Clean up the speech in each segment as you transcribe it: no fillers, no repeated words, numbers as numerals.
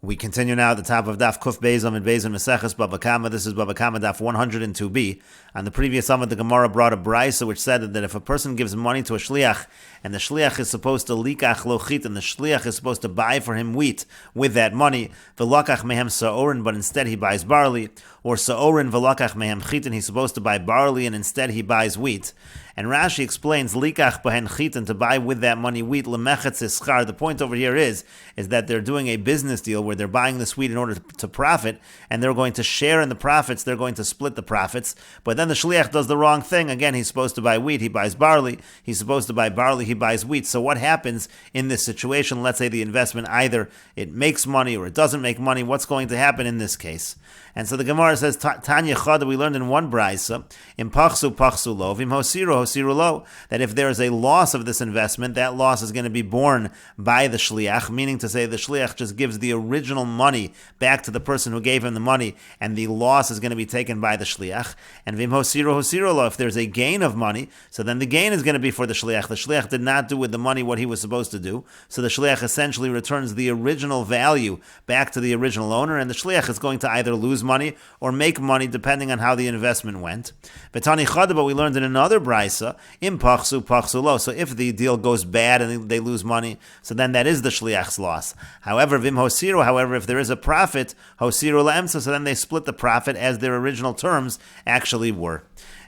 We continue now at the top of Daf Kuf Beizam and Beizam Meseches Babba Kamma. This is Babba Kamma Daf 102b. On the previous summit, the Gemara brought a brisa which said that if a person gives money to a shliach and the shliach is supposed to likach lochit and the shliach is supposed to buy for him wheat with that money, v'lakach mehem sa'orin, but instead he buys barley, or sa'orin v'lakach mehem chit, and he's supposed to buy barley and instead he buys wheat. And Rashi explains likach behen chitin, to buy with that money wheat, lemechetz ischar. The point over here is that they're doing a business deal where they're buying this wheat in order to profit, and they're going to share in the profits. They're going to split the profits. But then the shliach does the wrong thing. Again, he's supposed to buy wheat, he buys barley. He's supposed to buy barley, he buys wheat. So what happens in this situation? Let's say the investment, either it makes money or it doesn't make money. What's going to happen in this case? And so the Gemara says, Tanya Chada, we learned in one brisa, im pachsu pachsu lo, vim hosiru hosiru lo, that if there is a loss of this investment, that loss is going to be borne by the shliach, meaning to say the shliach just gives the original money back to the person who gave him the money, and the loss is going to be taken by the shliach. And vim hosiru hosiru lo, if there's a gain of money, so then the gain is going to be for the shliach. The shliach did not do with the money what he was supposed to do, so the shliach essentially returns the original value back to the original owner, and the shliach is going to either lose money or make money depending on how the investment went. But we learned in another brisa, im pachsu pachsu lo. So if the deal goes bad and they lose money, so then that is the shliach's loss. However, vim hosiru, however, if there is a profit, hosiru la'emsa, so then they split the profit as their original terms actually were.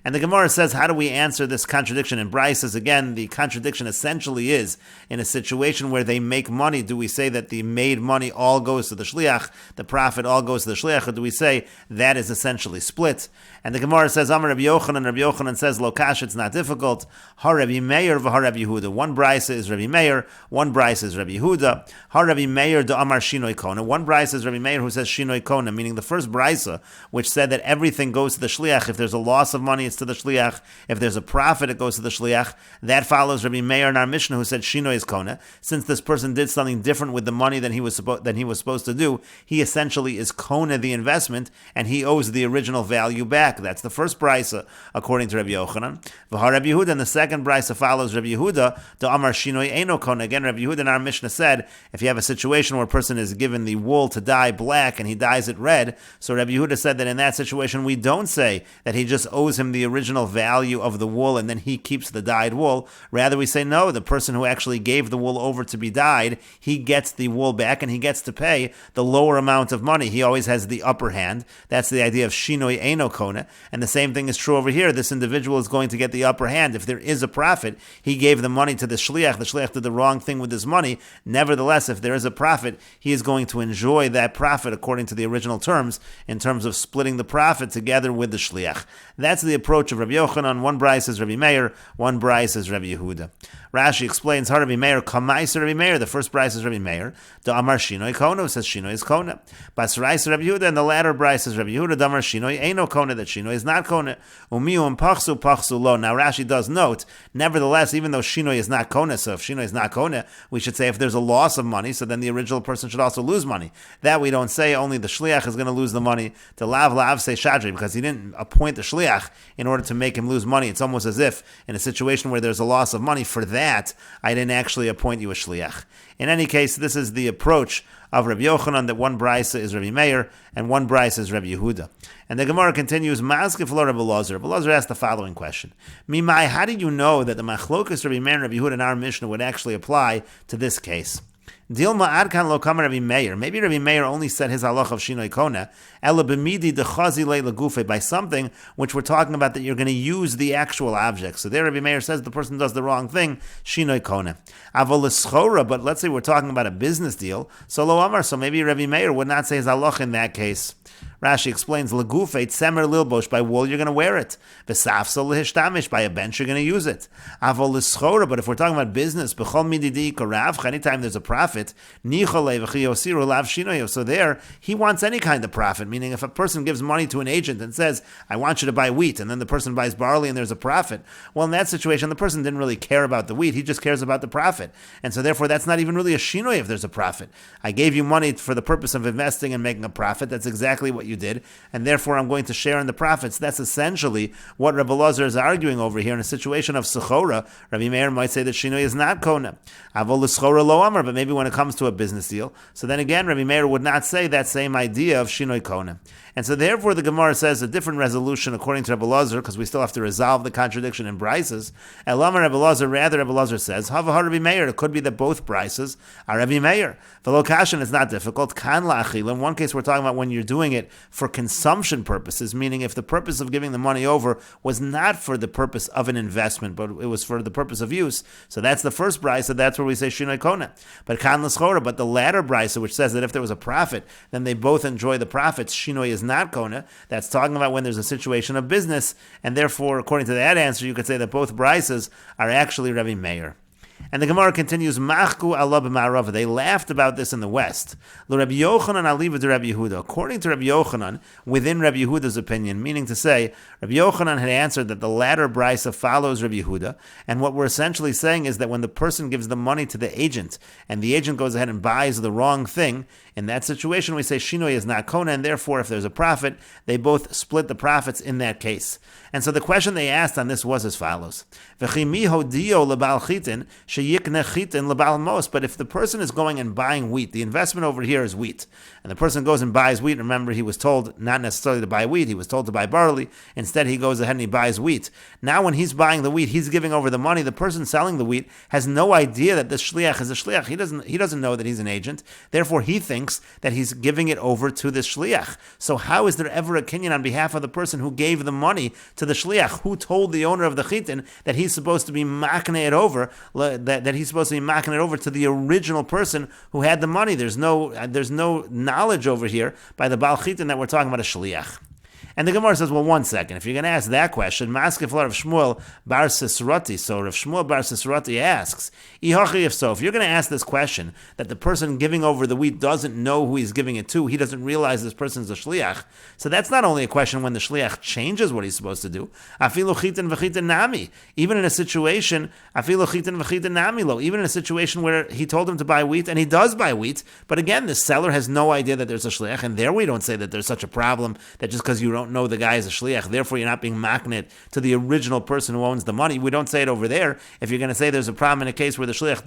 And the Gemara says, how do we answer this contradiction in Brises? Again, the contradiction essentially is, in a situation where they make money, do we say that the made money all goes to the shliach, the profit all goes to the shliach, or do we say that is essentially split? And the Gemara says, Amar Rabbi Yochanan says, Lokash, it's not difficult. Har Rabbi Meir v'Har Rabbi Yehuda. One Brisa is Rabbi Meir, one Brisa is Rabbi Yehuda. Har Rabbi Meir de Amar Shinoi Kona. One Brisa is Rabbi Meir who says Shinoi Kona, meaning the first Brisa, which said that everything goes to the shliach. If there's a loss of money, it's to the shliach. If there's a profit, it goes to the shliach. That follows Rabbi Meir in our Mishnah who said Shinoi is Kona. Since this person did something different with the money than he was supposed to do, he essentially is Kona the investment, and he owes the original value back. That's the first brisa according to Rabbi Yochanan. V'har Rabbi Yehuda, and the second brisa follows Rabbi Yehuda. The Amar Shinoi Eino Kona. Again, Rabbi Yehuda in our Mishnah said, if you have a situation where a person is given the wool to dye black and he dyes it red, so Rabbi Yehuda said that in that situation we don't say that he just owes him the original value of the wool and then he keeps the dyed wool. Rather, we say no, the person who actually gave the wool over to be dyed, he gets the wool back and he gets to pay the lower amount of money. He always has the upper hand. That's the idea of Shinoi Eino Kona. And the same thing is true over here. This individual is going to get the upper hand. If there is a profit, he gave the money to the shliach did the wrong thing with his money. Nevertheless, if there is a profit, he is going to enjoy that profit according to the original terms, in terms of splitting the profit together with the shliach. That's the approach of Rabbi Yochanan. One brayse is Rabbi Meir, one brayse is Rabbi Yehuda. Rashi explains, Har Rabbi Meir, Kamma Rabbi Meir. The first brayse is Rabbi Meir. The Amar Shinoi Kona, says Shinoi is Kona. Basrais Rabbi Yehuda, and the latter brayse is Rabbi Yehuda. The Amar Shinoi Eino Kona, that Shinoi is not Kona. Umiu pachsu pachsu lo. Now Rashi does note, nevertheless, even though Shinoi is not Kona, so if Shinoi is not Kona, we should say if there's a loss of money, so then the original person should also lose money. That we don't say, only the shliach is going to lose the money. To lav say shadri, because he didn't appoint the shliach in order to make him lose money. It's almost as if in a situation where there's a loss of money, for that I didn't actually appoint you a shliach. In any case, this is the approach of Rabbi Yochanan, that one brisa is Rabbi Meir and one brisa is Rabbi Yehuda. And the Gemara continues, Maskef lo Rabbi Elazar. Rabbi Elazar asked the following question: Mimai, how do you know that the machlokas Rabbi Meir and Rabbi Yehuda in our Mishnah would actually apply to this case? Dilma adkan lo kama Rabbi Meir. Maybe Rabbi Meir only said his halach of Shinoi Kona, ela b'midi dechazi le legufe, by something which we're talking about that you're going to use the actual object. So there Rabbi Meir says the person does the wrong thing, Shinoi Kona. Avol l'schora, but let's say we're talking about a business deal, so lo amar, so maybe Rabbi Meir would not say his halach in that case. Rashi explains, legufe tzemer lilbosh, by wool you're going to wear it. V'safsel lehishtamish, by a bench you're going to use it. Avol l'schora, but if we're talking about business, b'chol mididi korav, anytime there's a profit, nichole v'chiyosiru lav shinoyo. So there, he wants any kind of profit, meaning if a person gives money to an agent and says, I want you to buy wheat, and then the person buys barley and there's a profit, well, in that situation, the person didn't really care about the wheat, he just cares about the profit. And so therefore, that's not even really a shinoy if there's a profit. I gave you money for the purpose of investing and making a profit. That's exactly what you did, and therefore I'm going to share in the profits. That's essentially what Rabbi Elazar is arguing over here. In a situation of sechora, Rabbi Meir might say that shinoy is not kona. Avol l'schora lo amar, but maybe when when it comes to a business deal. So then again, Rabbi Meir would not say that same idea of Shinoi Kona. And so therefore the Gemara says a different resolution according to Rabbi Elazar, because we still have to resolve the contradiction in brises. Elamar Rabbi Elazar, rather Rabbi Elazar says, Havahar Rabbi Meir, it could be that both brises are Rabbi Meir. V'lo kashan is not difficult. Kan la'achil. In one case we're talking about when you're doing it for consumption purposes, meaning if the purpose of giving the money over was not for the purpose of an investment, but it was for the purpose of use. So that's the first brisa, so that's where we say Shinoi Kona. But kan l'schora, but the latter brisa, which says that if there was a profit, then they both enjoy the profits, Shinoi is not Kona. That's talking about when there's a situation of business, and therefore, according to that answer, you could say that both brisas are actually Rabbi Meir. And the Gemara continues, Machku Allah b'ma'arava. They laughed about this in the West. Rabbi Yochanan aliva to Rabbi Yehuda. According to Rabbi Yochanan, within Rabbi Yehuda's opinion, meaning to say, Rabbi Yochanan had answered that the latter brisa follows Rabbi Yehuda, and what we're essentially saying is that when the person gives the money to the agent, and the agent goes ahead and buys the wrong thing, in that situation we say Shinoi is not Kona, and therefore if there's a profit, they both split the profits in that case. And so the question they asked on this was as follows. But if the person is going and buying wheat, the investment over here is wheat, and the person goes and buys wheat, remember he was told not necessarily to buy wheat, he was told to buy barley, instead he goes ahead and he buys wheat. Now when he's buying the wheat, he's giving over the money, the person selling the wheat has no idea that the shliach is a shliach, he doesn't know that he's an agent, therefore he thinks that he's giving it over to the shliach. So how is there ever a kinyan on behalf of the person who gave the money to the shliach, who told the owner of the chitin that he's supposed to be makne it over, that he's supposed to be makne it over to the original person who had the money? There's no knowledge over here by the Baal Chitin that we're talking about a shliach. And the Gemara says, well, one second. If you're going to ask that question, Maskef Rav Shmuel Bar Sisrati. So Rav Shmuel Bar Sisrati asks, if so, if you're going to ask this question, that the person giving over the wheat doesn't know who he's giving it to, he doesn't realize this person's a shliach. So that's not only a question when the shliach changes what he's supposed to do. Afilu chitin v'chitin nami. Even in a situation, afilu chitin v'chitin nami lo. Even in a situation where he told him to buy wheat, and he does buy wheat, but again, the seller has no idea that there's a shliach, and there we don't say that there's such a problem that just because you don't know the guy is a shliach, therefore you're not being maknet to the original person who owns the money. We don't say it over there. If you're going to say there's a problem in a case where the shliach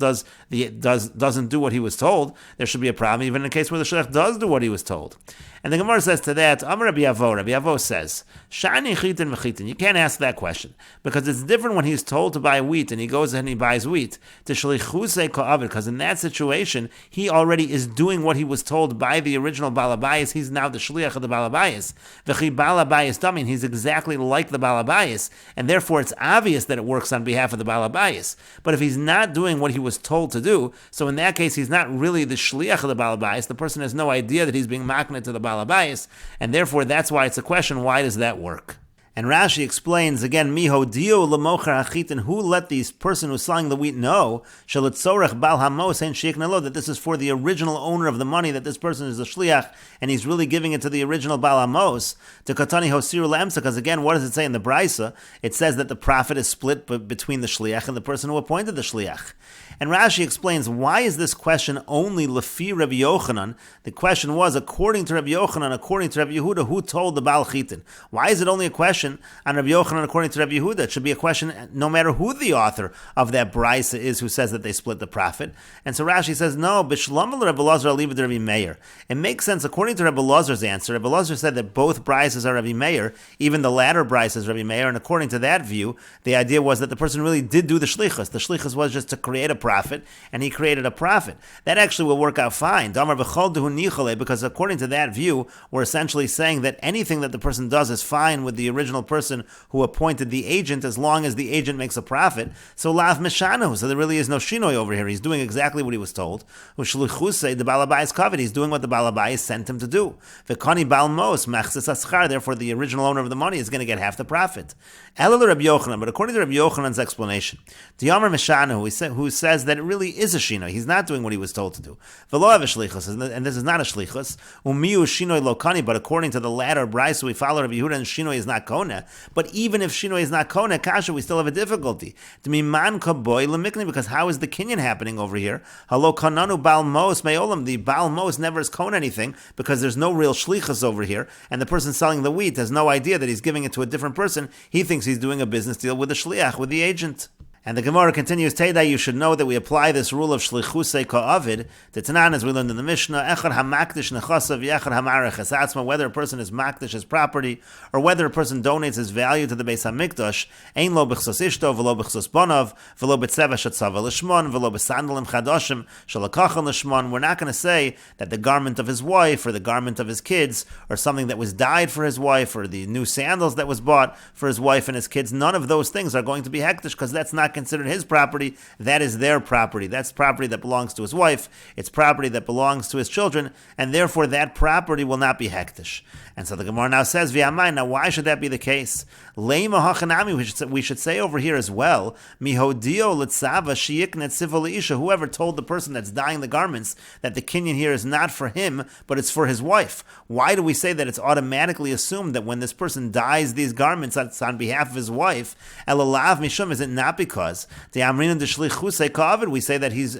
doesn't do what he was told, there should be a problem even in a case where the shliach does do what he was told. And the Gemara says to that, Amar Rabbi Avo says, Shani chitin v'chitin. You can't ask that question because it's different when he's told to buy wheat and he goes ahead and he buys wheat. To shlichuse ka'avid, because in that situation he already is doing what he was told by the original balabayas. He's now the shliach of the balabayas. V'chi balabayas damin. He's exactly like the balabayas, and therefore it's obvious that it works on behalf of the balabayas. But if he's not doing what he was told to do, so in that case he's not really the shliach of the balabayas. The person has no idea that he's being maknet to the balabayas, and therefore that's why it's a question, why does that work? And Rashi explains again, Miho dio lemocher achitin, who let the person who's selling the wheat know, shalitzorech bal hamos and sheiknalo, that this is for the original owner of the money, that this person is a shliach, and he's really giving it to the original bal hamos, to katani hosir le'emsa, because again, what does it say in the brisa? It says that the profit is split between the shliach and the person who appointed the shliach. And Rashi explains, why is this question only lefi Rabbi Yochanan? The question was, according to Rabbi Yochanan, according to Rabbi Yehuda, who told the Baal Chitin? Why is it only a question on Rabbi Yochanan according to Rabbi Yehuda? It should be a question no matter who the author of that brisa is who says that they split the profit. And so Rashi says, no, b'shlam Rabbi Elazar aliva to Rabbi Meir. It makes sense according to Rabbi Elazar's answer. Rabbi Elazar said that both brisas are Rabbi Meir, even the latter brisa is Rabbi Meir, and according to that view, the idea was that the person really did do the shlichus. The shlichus was just to create a profit, and he created a profit. That actually will work out fine. Because according to that view, we're essentially saying that anything that the person does is fine with the original person who appointed the agent, as long as the agent makes a profit. So lav meshanu, so there really is no shinoi over here. He's doing exactly what he was told. The balabayis covered. He's doing what the balabayis sent him to do. V'kani balmos machzis aschar. Therefore, the original owner of the money is going to get half the profit. Elul Rabbi Yochanan, but according to Rabbi Yochanan's explanation, Diamar meshanu, who says that it really is a shinoi. He's not doing what he was told to do. V'lo have a shlichus, and this is not a shlichus. Umiu shinoi lo kani, but according to the latter brisa, we follow Rabbi Yehuda, and shinoi is not kona. But even if shinoi is not kona, kasha, we still have a difficulty. D'miman kaboy lemikni, because how is the kinyan happening over here? Halo kananu bal mos me'olam. The bal mos never is kona anything because there's no real shlichus over here, and the person selling the wheat has no idea that he's giving it to a different person. He thinks he's doing a business deal with the shliach, with the agent. And the Gemara continues, Teda, you should know that we apply this rule of shlichusei ka'avid to Tanan, as we learned in the Mishnah, echad hamakdish nechasav yechad hamarech esatzma, whether a person is makdish his property, or whether a person donates his value to the Beis HaMikdash, ein lo b'chsos ishto, v'lo b'chsos bonav, v'lo b'tzeva shetzava l'shmon, v'lo b'sandalim chadoshim, shalakachan l'shmon. We're not going to say that the garment of his wife, or the garment of his kids, or something that was dyed for his wife, or the new sandals that was bought for his wife and his kids, none of those things are going to be hektish, because that's not considered his property. That is their property. That's property that belongs to his wife. It's property that belongs to his children, and therefore that property will not be hektish. And so the Gemara now says, V'yamai, now why should that be the case? Leima hachanami, we should say over here as well, Mihodio litzava shiyiknet siva leisha, whoever told the person that's dyeing the garments that the kinyan here is not for him, but it's for his wife. Why do we say that it's automatically assumed that when this person dyes these garments, that's on behalf of his wife? Elalav mishum, is it not because the amrina deshlichusei ka'avid, we say that he's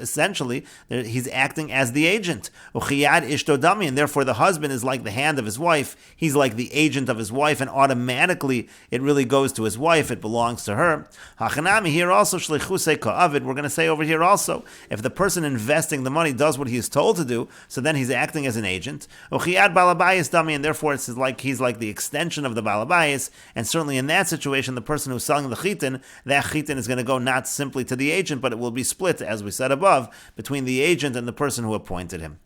acting as the agent. Uchiyad ishto dami, and therefore the husband is like the hand of his wife. He's like the agent of his wife, and automatically it really goes to his wife. It belongs to her. Hachanami, here also shlichusei ka'avid. We're going to say over here also, if the person investing the money does what he is told to do, so then he's acting as an agent. Uchiyad balabayis dami, and therefore it's like he's like the extension of the balabayis. And certainly in that situation, the person who's selling the chitin, that chitin is going to go not simply to the agent, but it will be split, as we said above, between the agent and the person who appointed him.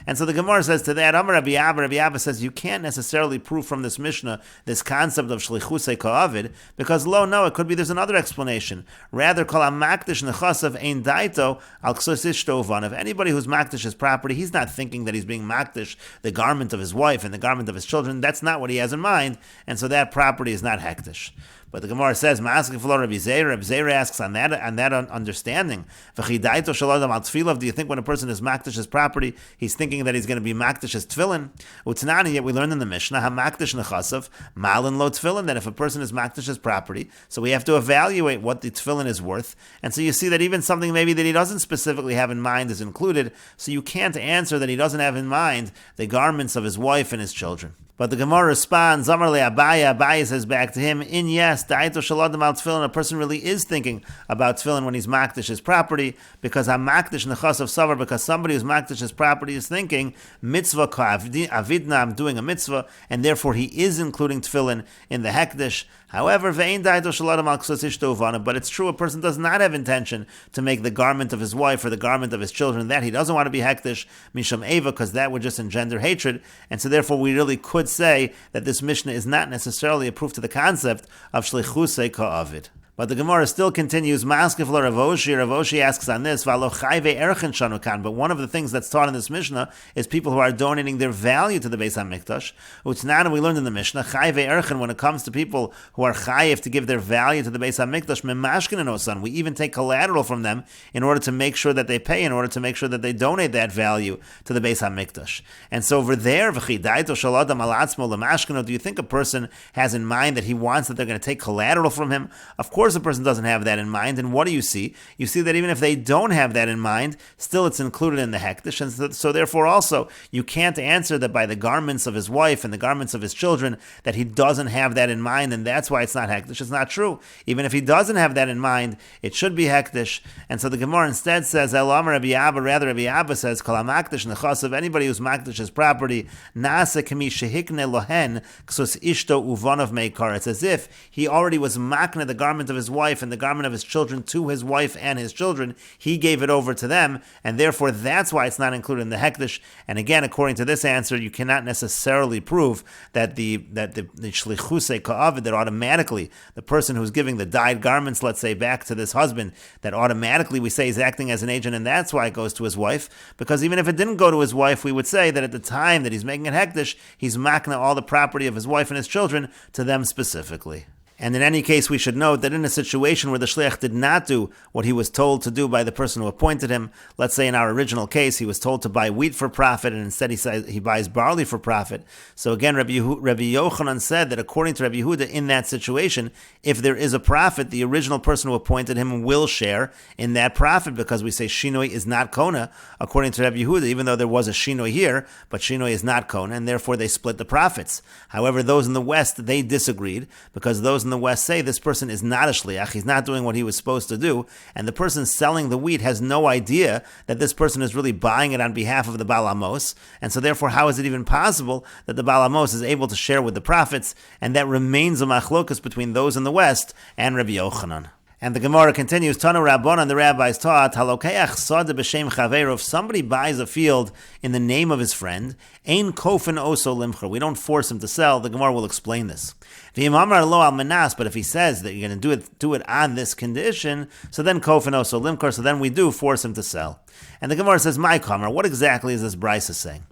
And so the Gemara says to that, Amar Rabbi Abba says, you can't necessarily prove from this Mishnah this concept of shlichusei ka'avid, because no, it could be there's another explanation. Rather, kol hamakdish nechasav ein daito al ksos ishto uvan. If anybody who's makdish his property, he's not thinking that he's being makdish the garment of his wife and the garment of his children. That's not what he has in mind, and so that property is not hektish. But the Gemara says, Rabbi Zera asks on that understanding, do you think when a person is makdish his property, he's thinking that he's going to be makdish his tefillin? Utnani, yet we learned in the Mishnah, hamakdish nechasav, malin lo tefillin, that if a person is makdish his property, so we have to evaluate what the tefillin is worth. And so you see that even something maybe that he doesn't specifically have in mind is included, so you can't answer that he doesn't have in mind the garments of his wife and his children. But the Gemara responds, Abaye says back to him, yes, da'ito shaladim al tefillin, a person really is thinking about tefillin when he's makdish his property, because hamakdish nechas of savar, because somebody who's makdish his property is thinking, mitzvah ka'avidna, I'm doing a mitzvah, and therefore he is including tefillin in the hekdish. However, ve'ein da'ito shaladim al ksos ishto uvana, but it's true, a person does not have intention to make the garment of his wife or the garment of his children, that he doesn't want to be hekdish, misham eva, because that would just engender hatred, and so therefore we really could say that this Mishnah is not necessarily a proof to the concept of shlichusei ka'avid. But the Gemara still continues, Maskef la Rav Oshi asks on this, but one of the things that's taught in this Mishnah is people who are donating their value to the Beis HaMikdash. Utnana, we learned in the Mishnah, when it comes to people who are chayiv to give their value to the Beis HaMikdash, memashkin osan, we even take collateral from them in order to make sure that they pay, in order to make sure that they donate that value to the Beis HaMikdash. And so over there, do you think a person has in mind that he wants that they're going to take collateral from him? Of course a person doesn't have that in mind, and what do you see? You see that even if they don't have that in mind, still it's included in the hektish, and so therefore also you can't answer that by the garments of his wife and the garments of his children that he doesn't have that in mind, and that's why it's not hektish. It's not true. Even if he doesn't have that in mind, it should be hektish. And so the Gemara instead says, Elam Rabbi Abba, rather Rabbi Abba says, Kol hamakdish nechasav, anybody who's makdish his property, nasa kemi shehikne lohen ksos ishto uvanav meikar. It's as if he already was makne the garment of his wife and the garment of his children to his wife and his children. He gave it over to them, and therefore that's why it's not included in the hektish. And again, according to this answer, you cannot necessarily prove that the shlichusei ka'avid, that automatically the person who's giving the dyed garments, let's say, back to this husband, that automatically we say is acting as an agent, and that's why it goes to his wife. Because even if it didn't go to his wife, we would say that at the time that he's making it hektish, he's makna all the property of his wife and his children to them specifically. And in any case, we should note that in a situation where the shliach did not do what he was told to do by the person who appointed him, let's say in our original case, he was told to buy wheat for profit, and instead he buys barley for profit. So again, Rabbi Yochanan said that according to Rabbi Yehuda, in that situation, if there is a profit, the original person who appointed him will share in that profit, because we say shinoi is not kona, according to Rabbi Yehuda, even though there was a shinoi here, but shinoi is not kona, and therefore they split the profits. However, those in the West, they disagreed, because those those in the West say this person is not a shliach, he's not doing what he was supposed to do, and the person selling the wheat has no idea that this person is really buying it on behalf of the Baal Amos, and so therefore how is it even possible that the Baal Amos is able to share with the profits, and that remains a machlokas between those in the West and Rabbi Yochanan. And the Gemara continues, Tanu Rabbanan, the rabbis taught, Halokeach sada b'shem chaveru, if somebody buys a field in the name of his friend, ein kofen oso limcher, we don't force him to sell. The Gemara will explain this. V'im amar lo al menas, but if he says that you're going to do it on this condition, so then kofen oso limcher, so then we do force him to sell. And the Gemara says, my kamar, what exactly is this brisa saying?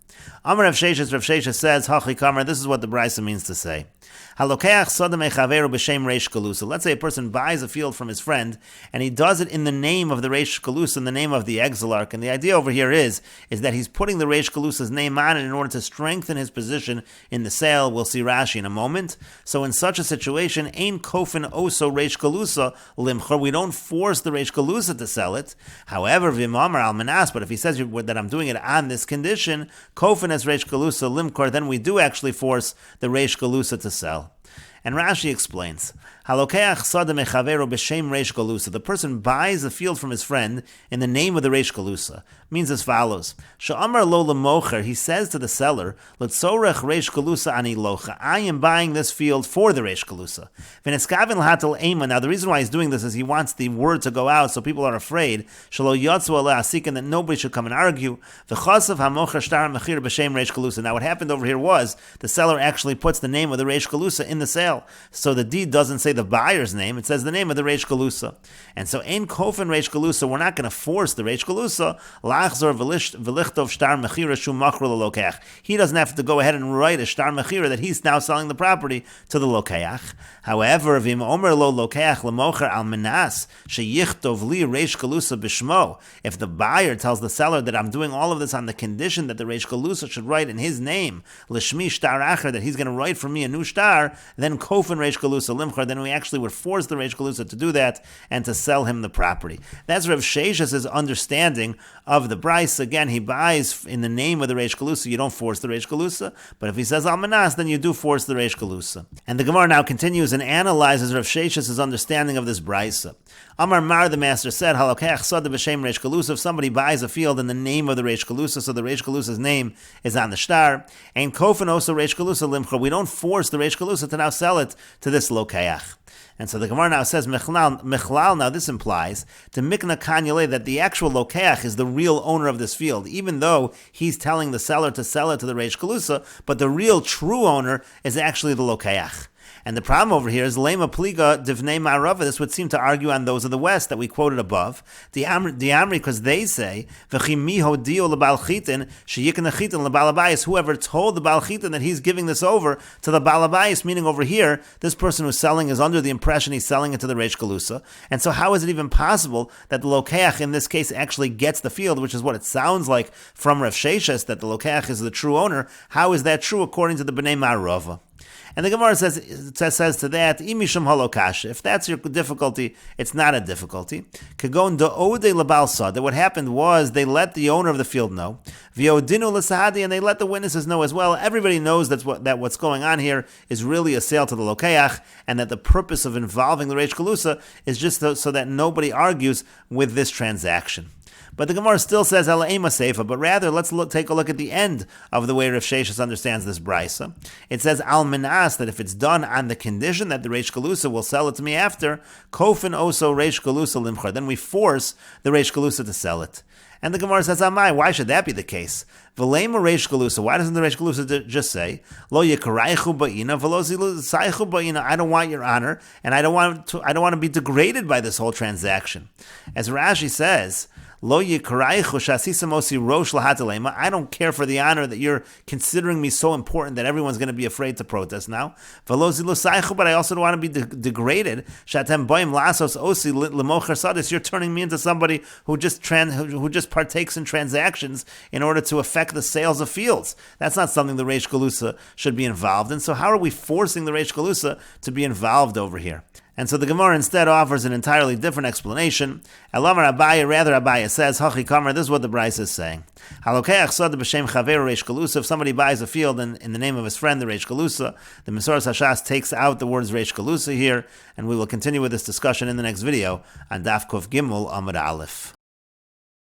Amar Rav Sheshes says, Hachi kamar, this is what the brisa means to say. Halokeach sada mechaveru b'shem reish galusa. Let's say a person buys a field from his friend, and he does it in the name of the reish galusa, in the name of the exilarch. And the idea over here is that he's putting the reish galusa's name on it in order to strengthen his position in the sale. We'll see Rashi in a moment. So in such a situation, ein kofen oso reish galusa limcher. We don't force the reish galusa to sell it. However, v'imamar al menas, but if he says that I'm doing it on this condition, kofen as reish galusa limcher, then we do actually force the reish galusa to sell. And Rashi explains, Halokeach sada mechaveru b'shem reish galusa. The person buys a field from his friend in the name of the reish galusa. Means as follows: Sha'amar lo lemocher. He says to the seller, L'tzorech reish galusa ani locha. I am buying this field for the reish galusa. V'neskaven l'hatel ema. Now the reason why he's doing this is he wants the word to go out so people are afraid. Shelo yatzu ala asikin, that nobody should come and argue. V'chasav hamocher shtar mechir b'shem reish galusa. Now what happened over here was the seller actually puts the name of the reish galusa in the sale. So the deed doesn't say the buyer's name, it says the name of the reish galusa. And so ein kofen reish galusa, we're not going to force the reish galusa. Lachzor v'lichtov shtar mechira shu machru l'lokeach. He doesn't have to go ahead and write a shtar mechira that he's now selling the property to the lokeach. However, v'im omer lo lokeach lemocher al menas sheyichtov li reish galusa b'shmo. If the buyer tells the seller that I'm doing all of this on the condition that the reish galusa should write in his name, l'shmi shtar acher, that he's going to write for me a new shtar, then kofen reish galusa limcher, then we actually would force the reish galusa to do that and to sell him the property. That's Rav Sheshes' understanding of the brisa. Again, he buys in the name of the reish galusa, you don't force the reish galusa, but if he says almanas, then you do force the reish galusa. And the Gemara now continues and analyzes Rav Sheshes' understanding of this brisa. Amar Mar, the master said, Halokeach sada b'shem reish galusa. If somebody buys a field in the name of the reish galusa, so the reish galusa's name is on the shtar, and kofen oso reish galusa limcher, we don't force the reish galusa to now sell it to this lokeach. And so the Gemara now says, Mechlal, now this implies, to Mikna Kanyale, that the actual lokeach is the real owner of this field, even though he's telling the seller to sell it to the reish galusa, but the real true owner is actually the lokeach. And the problem over here is Lema Pliga Divnei Ma'arava. This would seem to argue on those of the West that we quoted above. The Amri, because they say V'chimiho dio lebal chitin sheyikin chitin lebal abayis. Whoever told the bal chitin that he's giving this over to the bal abayis, meaning over here, this person who's selling is under the impression he's selling it to the reish galusa. And so, how is it even possible that the lokeach in this case actually gets the field, which is what it sounds like from Rav Sheshes, that the lokeach is the true owner? How is that true according to the Bnei Ma'arava? And the Gemara says to that, Imisham halokasha. If that's your difficulty, it's not a difficulty. Kagon do'ode lebal sad. That what happened was they let the owner of the field know. V'odinu l'sahadi, and they let the witnesses know as well. Everybody knows that what's going on here is really a sale to the lokeach, and that the purpose of involving the reish galusa is just so that nobody argues with this transaction. But the Gemara still says Ala'ema Seifa, but rather let's take a look at the end of the way Rav Sheshes understands this brisa. It says Al Minas, that if it's done on the condition that the reish galusa will sell it to me after, Kofen Oso reish galusa limcher, then we force the reish galusa to sell it. And the Gemara says, Amai, why should that be the case? V'leima reish galusa. Why doesn't the reish galusa just say, Lo yikaraychu ba'ina, v'lo zilosaychu ba'ina? I don't want your honor, and I don't want to be degraded by this whole transaction. As Rashi says, Lo yikaraychu shasisamosi rosh lahatelema. I don't care for the honor that you're considering me so important that everyone's going to be afraid to protest now. V'lo zilosaychu, but I also don't want to be degraded. Shatem boim lasos osi lemocher sadis. You're turning me into somebody who just partakes in transactions in order to affect the sales of fields. That's not something the reish galusa should be involved in. So how are we forcing the reish galusa to be involved over here? And so the Gemara instead offers an entirely different explanation. Elamar Abaye, rather Abaye says, Hachi Kamma, this is what the Bryce is saying. If somebody buys a field in the name of his friend, the Reish Galusa, the Mesoras Hashas takes out the words Reish Galusa here, and we will continue with this discussion in the next video on Daf Kuf Gimel Amud Aleph.